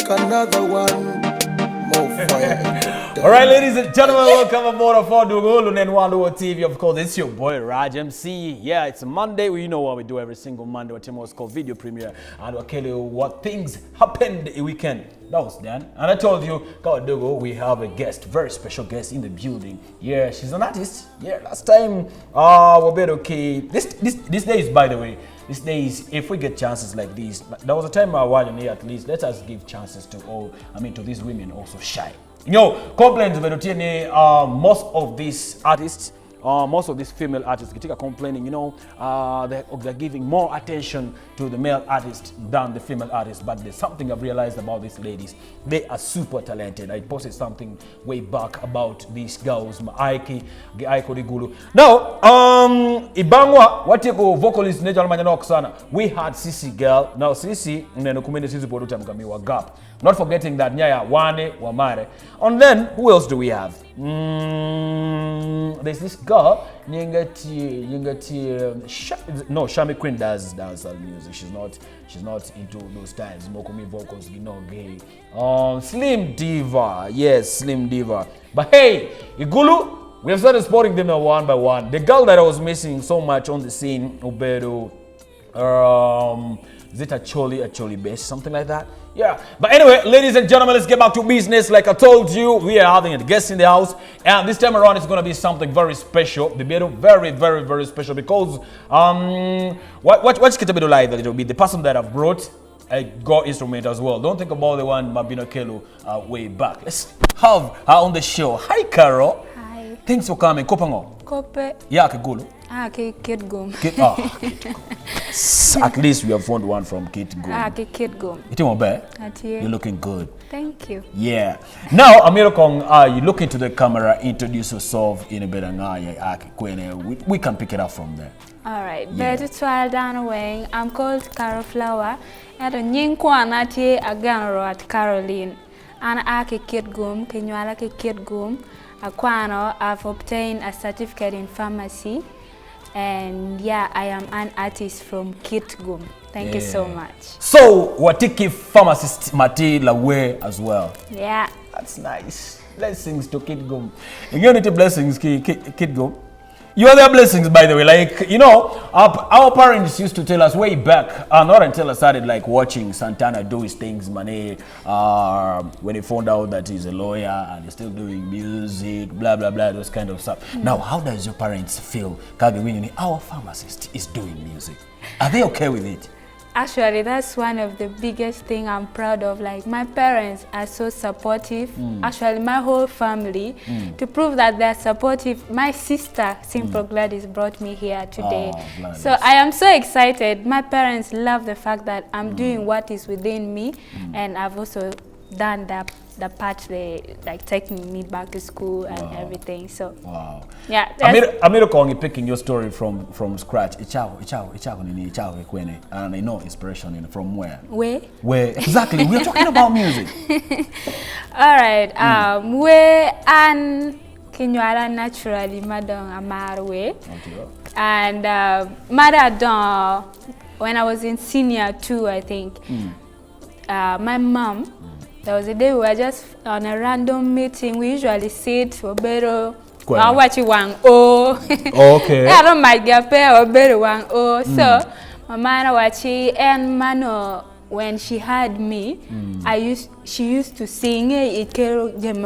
make another one. More fire. All right, ladies and gentlemen, welcome aboard for Dugulu and Wando TV. Of course, it's your boy Raj MC. Yeah, it's a Monday. You know what we do every single Monday. What was called video premiere, and we'll tell you what things happened the weekend. That was Dan, and I told you, God Dugo, we have a guest, very special guest in the building. Yeah, she's an artist. Yeah, last time, we're better okay. These days, by the way. These days, if we get chances like these, there was a time I was here at least. Let us give chances to to these women also shine. You know, complaints about most of these artists, most of these female artists, are complaining. You know, they're giving more attention to the male artists than the female artists. But there's something I've realized about these ladies. They are super talented. I posted something way back about these girls, Aiko Digulu. Now, Ibangwa, what you go vocalist Nejal Manjanoksana. We had Sisi girl. Now Sisi, Sisi Poruta Mkamiwa Gap. Not forgetting that Nyaya Wane Wamare. And then who else do we have? There's this girl, Shami Queen does dancehall music. She's not into those styles. Mokumi vocals, gay. Slim Diva, yes, Slim Diva. But hey, Igulu, we have started spotting them one by one. The girl that I was missing so much on the scene, Obedo, is it a Choli bass, something like that? Yeah. But anyway, ladies and gentlemen, let's get back to business. Like I told you, we are having a guest in the house, and this time around it's going to be something very special. The very, very, very special because what's going to be like that? It will be the person that I've brought a go instrument as well. Don't think about the one Mabino Kelu way back. Let's have her on the show. Hi, Carol. Hi. Thanks for coming. Kopango. Kope. Yeah, Kegulu. Kid Gum. At least we have found one from Kid Gum. Kid Gum. You're looking good. Thank you. Yeah. Now, Amira Kong, you look into the camera, introduce yourself in a better we can pick it up from there. All right. Yeah. Better trial down away. I'm called Laawer. And a Yinkwan at Aganro at Caroline. And Kid Gum, Kenyala Kid Gum. Aquano, I've obtained a certificate in pharmacy. And yeah, I am an artist from Kitgum. Thank you so much. So, Watiki pharmacist Mati Laawer as well. Yeah. That's nice. Blessings to Kitgum. Unity blessings, Kitgum. You are their blessings, by the way. Like, you know, our parents used to tell us way back, not until I started like watching Santana do his things, when he found out that he's a lawyer and he's still doing music, blah, blah, blah, those kind of stuff. Now, how does your parents feel, when our pharmacist is doing music? Are they okay with it? Actually, that's one of the biggest things I'm proud of. Like, my parents are so supportive. Actually, my whole family, to prove that they're supportive, my sister, Simple Gladys, brought me here today. Oh, so I am so excited. My parents love the fact that I'm doing what is within me, and I've also done the part they like taking me back to school and everything. So yeah. Amira Kongi picking your story from scratch. And I know inspiration from where? Where exactly? We're talking about music. All right. Where and Kenyala naturally madam Amarwe. And Madadon when I was in senior 2, I think. My mom. There was a day we were just on a random meeting. We usually sit for better. What you want? Okay. I don't mind get pay or better one. So, my man watching and mano when she had me, she used to sing it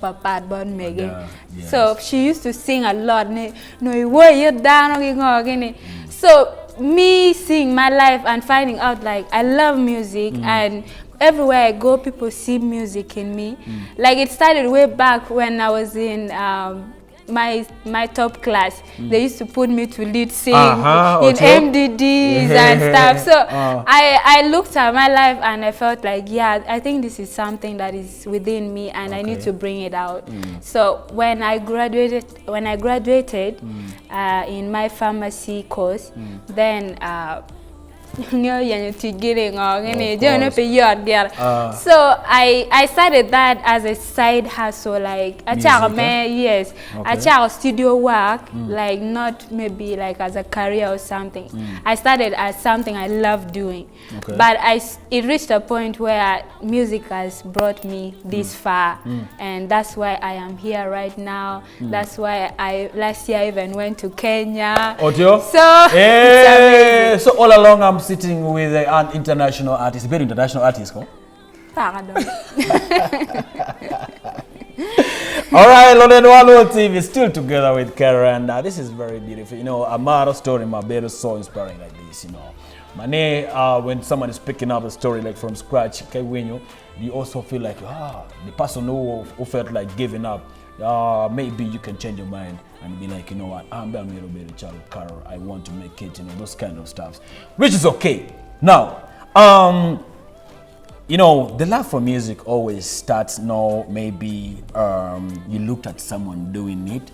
papa born Megan. So she used to sing a lot. No, you down. So me seeing my life and finding out like I love music and everywhere I go, people see music in me. Like it started way back when I was in my top class. They used to put me to lead sing in MDDs and stuff. So I looked at my life and I felt like, yeah, I think this is something that is within me and I need to bring it out. So when I graduated in my pharmacy course, then So I started that as a side hustle, like I yes, I charge studio work, like not maybe like as a career or something. I started as something I love doing, but it reached a point where music has brought me this far, and that's why I am here right now. That's why I last year even went to Kenya. So all along I'm sitting with an international artist, very international artist, huh? Pardon. All right, London One TV is still together with Kara, and this is very beautiful. You know, Amara story, my baby, is so inspiring like this. You know, when someone is picking up a story like from scratch, okay, when you also feel like the person who felt like giving up, maybe you can change your mind and be like, you know what, I'm a little bit of child Kara. I want to make it, you know, those kind of stuff, which is okay. Now, you know, the love for music always starts now. Maybe you looked at someone doing it.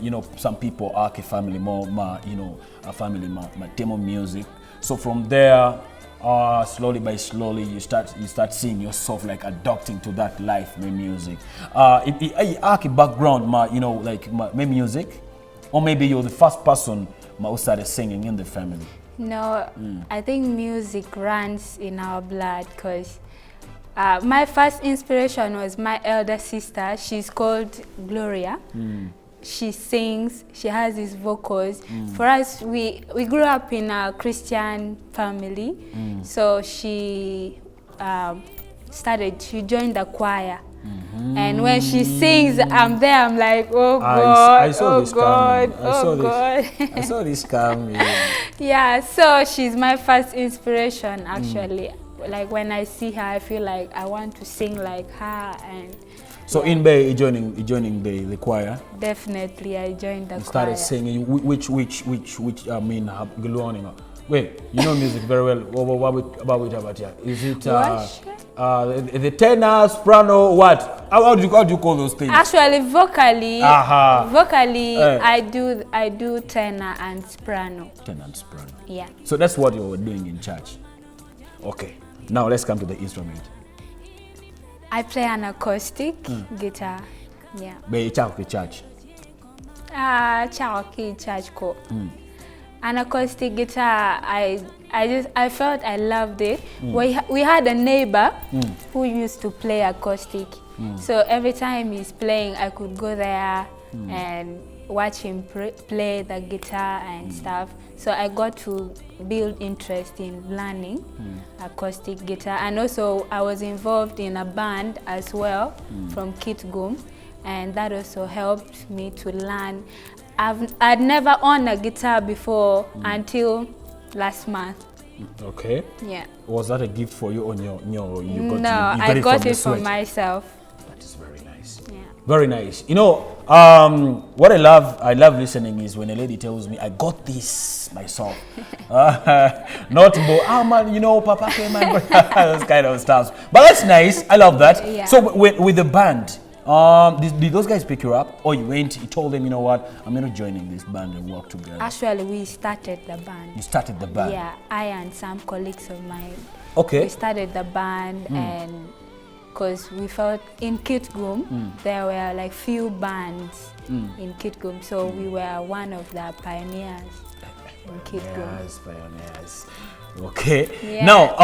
You know, some people are a family more, you know, a family ma demo music. So from there, slowly by slowly, you start seeing yourself like adopting to that life, my music. If background, you know, like my music, or maybe you're the first person who started singing in the family. No, I think music runs in our blood because my first inspiration was my elder sister. She's called Gloria. She sings, she has these vocals. For us, we grew up in a Christian family. So she joined the choir. And when she sings, I'm there, I'm like, oh God, I saw this coming. Yeah, so she's my first inspiration actually. Like when I see her, I feel like I want to sing like her. And so in Bay, you joining the choir? Definitely, I joined the choir. Started singing. Which I mean, wait, you know music very well. What about you? Is it the tenor, soprano, what? How do you call those things? Actually, vocally, I do tenor and soprano. Tenor and soprano. Yeah. So that's what you were doing in church. Okay. Now let's come to the instrument. I play an acoustic guitar. Yeah. But you church. Church ko. An acoustic guitar, I felt I loved it. We had a neighbor who used to play acoustic. So every time he's playing, I could go there and watch him play the guitar and stuff. So I got to build interest in learning acoustic guitar. And also I was involved in a band as well from Kitgum. And that also helped me to learn. I'd never owned a guitar before until last month. Okay. Yeah. Was that a gift for you on your I got it for myself. That is very nice. Yeah. Very nice. You know, what I love listening is when a lady tells me, I got this myself. Not man, you know, Papa came man, those kind of stuff. But that's nice. I love that. Yeah. So with the band, did those guys pick you up, or you told them, you know what, I'm going to join in this band and work together? Actually, we started the band. You started the band? Yeah, I and some colleagues of mine. Okay. We started the band and because we felt in Kitgum, there were like few bands in Kitgum, so we were one of the pioneers in Kitgum. Yes, pioneers. Okay. Yeah. Now,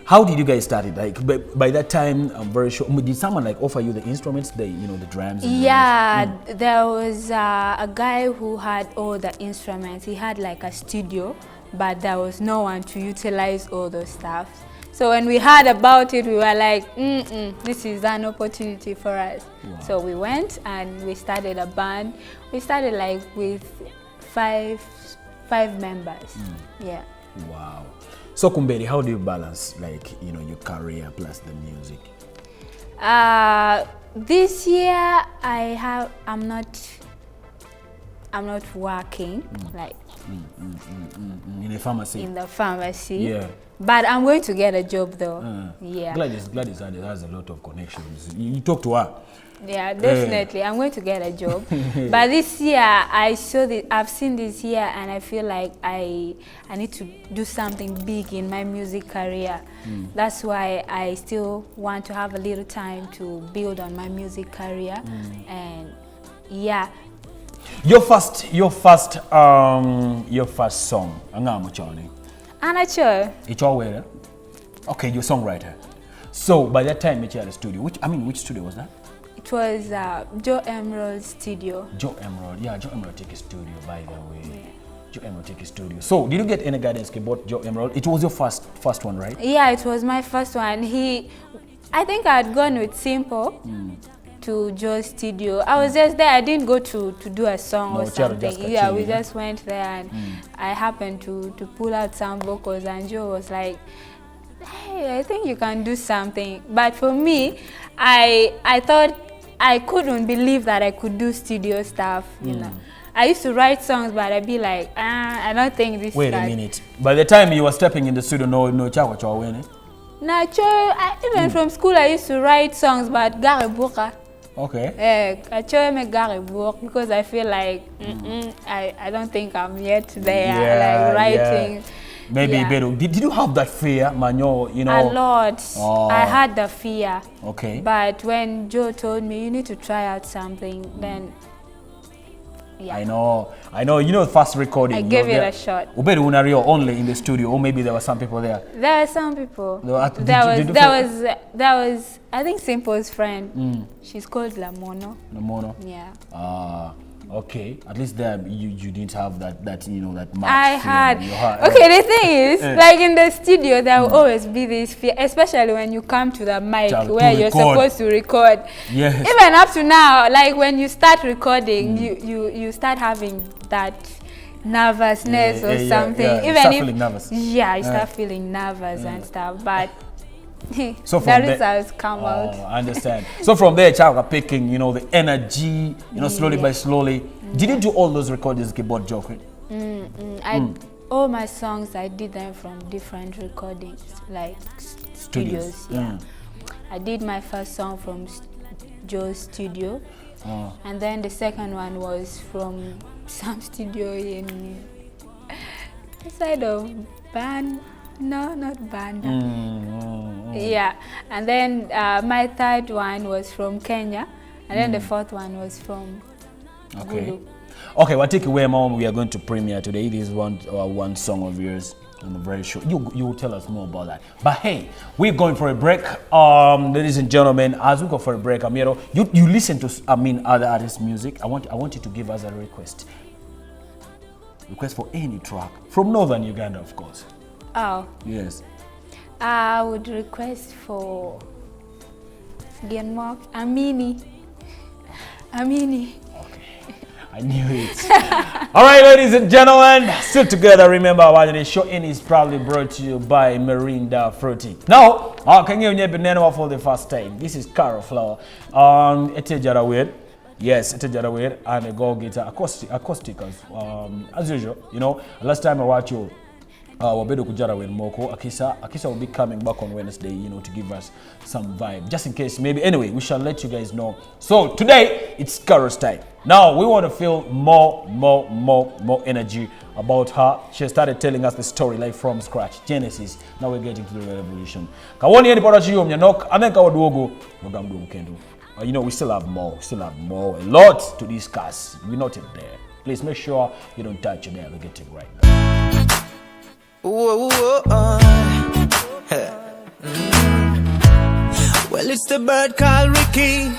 how did you guys start it? Like by that time, I'm very sure. Did someone like offer you the instruments, the drums? And there was a guy who had all the instruments. He had like a studio, but there was no one to utilize all those stuff. So when we heard about it, we were like, this is an opportunity for us. Wow. So we went and we started a band. We started like with five members. Yeah. Wow. So Kumberi, how do you balance like, you know, your career plus the music? This year I'm not working like in the pharmacy. In the pharmacy. Yeah. But I'm going to get a job though. Yeah. Gladys has a lot of connections. You talk to her. Yeah, definitely. I'm going to get a job. But this year, I've seen this year, and I feel like I need to do something big in my music career. That's why I still want to have a little time to build on my music career. And yeah. Your first song, Angamo Charlie. Anacho. It's all where? Okay, you're a songwriter. So by that time, you had a studio. Which studio was that? It was Joe Emerald studio. Joe Emerald, yeah, Joe Emerald take a studio, by the way. Yeah. Joe Emerald take a studio. So, did you get any guidance about Joe Emerald? It was your first one, right? Yeah, it was my first one. I think I had gone with Simple to Joe's studio. I was just there. I didn't go to do a song or something. Yeah, we just went there, and I happened to pull out some vocals, and Joe was like, "Hey, I think you can do something." But for me, I thought I couldn't believe that I could do studio stuff, you know. I used to write songs, but I'd be like, I don't think this. Wait a minute. By the time you were stepping in the studio, no chawa wene. Even from school, I used to write songs, but gare boka. Okay. I chose me gare book because I feel like I don't think I'm yet there, like writing. Yeah. Maybe better. Did you have that fear, Manyo? You know, a lot. I had the fear. Okay. But when Joe told me you need to try out something, then yeah. I know. You know, first recording. I gave it a shot. Ubedi unario only in the studio, or maybe there were some people there. There were some people. There was I think Simple's friend. She's called Lamono. Lamono. Yeah. Okay, at least there you didn't have that you know, that much I fear had. in your heart. Okay, the thing is, like in the studio, there will always be this fear, especially when you come to the mic where you're supposed to record. Yes. Even up to now, like when you start recording, you start having that nervousness or something. Yeah. Even you start feeling nervous. Yeah, you start feeling nervous and stuff, but. So from the results come out. I understand. So from there, child picking, you know, the energy, you know, slowly by slowly. Did you do all those recordings keyboard joking? All my songs, I did them from different recordings, like studios. Yeah. I did my first song from Joe's studio, and then the second one was from some studio in inside of Band. No, not Banda. Yeah, and then my third one was from Kenya, and then the fourth one was from Gulu. Okay, we'll take away, Mom. We are going to premiere today. This is one song of yours. I'm very sure you will tell us more about that. But hey, we're going for a break, ladies and gentlemen. As we go for a break, Amiro, you listen to other artists' music. I want you to give us a request for any track from Northern Uganda, of course. Oh. Yes. I would request for Amini. Okay. I knew it. All right, ladies and gentlemen, still together. Remember, the show is proudly brought to you by Mirinda Fruity. Now, can you hear me for the first time? This is Carol Flower. Ete Jarawir. Yes, Ete Jarawir and a go guitar acoustic as usual. You know, last time I watched you. Wabedo Kujara when Moko Akisa will be coming back on Wednesday, you know, to give us some vibe. Just in case, maybe. Anyway, we shall let you guys know. So today it's Carol's time. Now we want to feel more energy about her. She started telling us the story like from scratch, Genesis. Now we're getting to the revolution. Kawoni any part you knock, and then Kawaduogo, you know, we still have more, a lot to discuss. We're not yet there. Please make sure you don't touch your dial. We're getting right now. Well, it's the bird called Ricky.